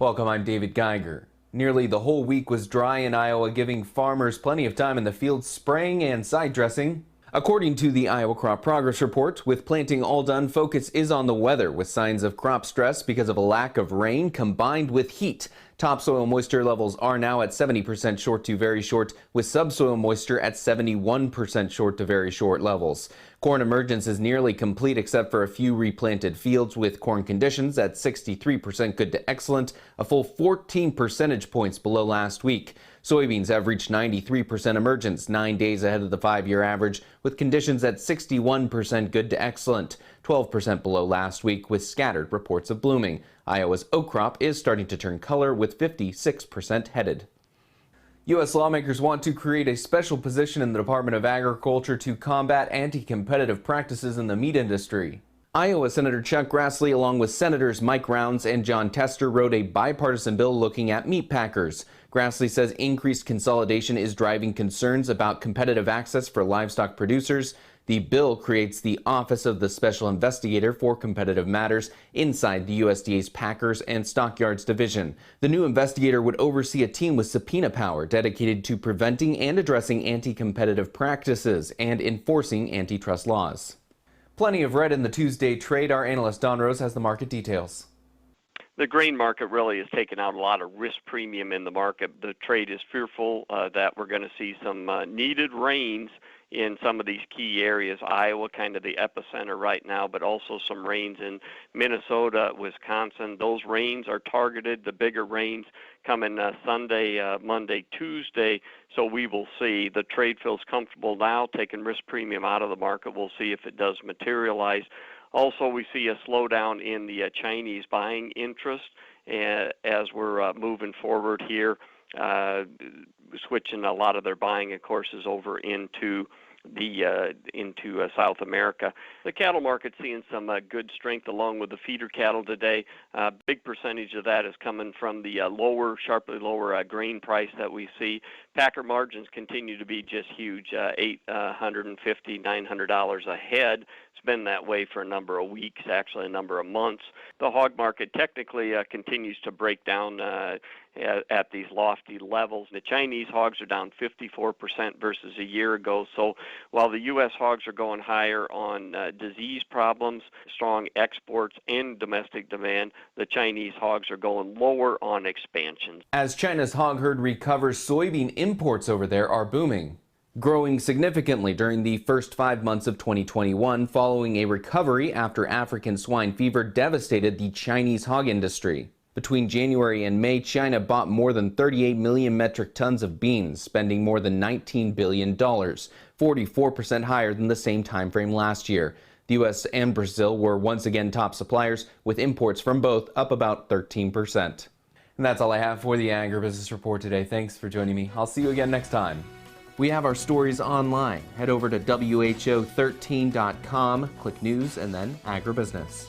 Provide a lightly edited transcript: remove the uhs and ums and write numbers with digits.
Welcome, I'm David Geiger. Nearly the whole week was dry in Iowa, giving farmers plenty of time in the field spraying and side dressing. According to the Iowa Crop Progress Report, with planting all done, focus is on the weather, with signs of crop stress because of a lack of rain combined with heat. Topsoil moisture levels are now at 70% short to very short, with subsoil moisture at 71% short to very short levels. Corn emergence is nearly complete except for a few replanted fields, with corn conditions at 63% good to excellent, a full 14 percentage points below last week. Soybeans have reached 93% emergence, 9 days ahead of the 5-year average, with conditions at 61% good to excellent, 12% below last week, with scattered reports of blooming. Iowa's oak crop is starting to turn color, with 56% headed. U.S. lawmakers want to create a special position in the Department of Agriculture to combat anti-competitive practices in the meat industry. Iowa Senator Chuck Grassley, along with Senators Mike Rounds and Jon Tester, wrote a bipartisan bill looking at meat packers. Grassley says increased consolidation is driving concerns about competitive access for livestock producers. The bill creates the Office of the Special Investigator for Competitive Matters inside the USDA's Packers and Stockyards Division. The new investigator would oversee a team with subpoena power dedicated to preventing and addressing anti-competitive practices and enforcing antitrust laws. Plenty of red in the Tuesday trade. Our analyst Don Rose has the market details. The grain market really has taken out a lot of risk premium in the market. The trade is fearful that we're going to see some needed rains in some of these key areas. Iowa, kind of the epicenter right now, but also some rains in Minnesota, Wisconsin. Those rains are targeted. The bigger rains coming Sunday, Monday, Tuesday. So we will see. The trade feels comfortable now, taking risk premium out of the market. We'll see if it does materialize. Also, we see a slowdown in the Chinese buying interest as we're moving forward here, switching a lot of their buying, of course, is over into South America. The cattle market seeing some good strength along with the feeder cattle today. Big percentage of that is coming from the sharply lower grain price that we see. Packer margins continue to be just huge, $850, $900 a head. It's been that way for a number of weeks, actually a number of months. The hog market technically continues to break down at these lofty levels. The Chinese hogs are down 54% versus a year ago. So while the U.S. hogs are going higher on disease problems, strong exports, and domestic demand, the Chinese hogs are going lower on expansion. As China's hog herd recovers, soybean imports over there are booming, growing significantly during the first 5 months of 2021 following a recovery after African swine fever devastated the Chinese hog industry. Between January and May, China bought more than 38 million metric tons of beans, spending more than $19 billion, 44% higher than the same time frame last year. The U.S. and Brazil were once again top suppliers, with imports from both up about 13%. And that's all I have for the Agribusiness Report today. Thanks for joining me. I'll see you again next time. We have our stories online. Head over to WHO13.com, click News, and then Agribusiness.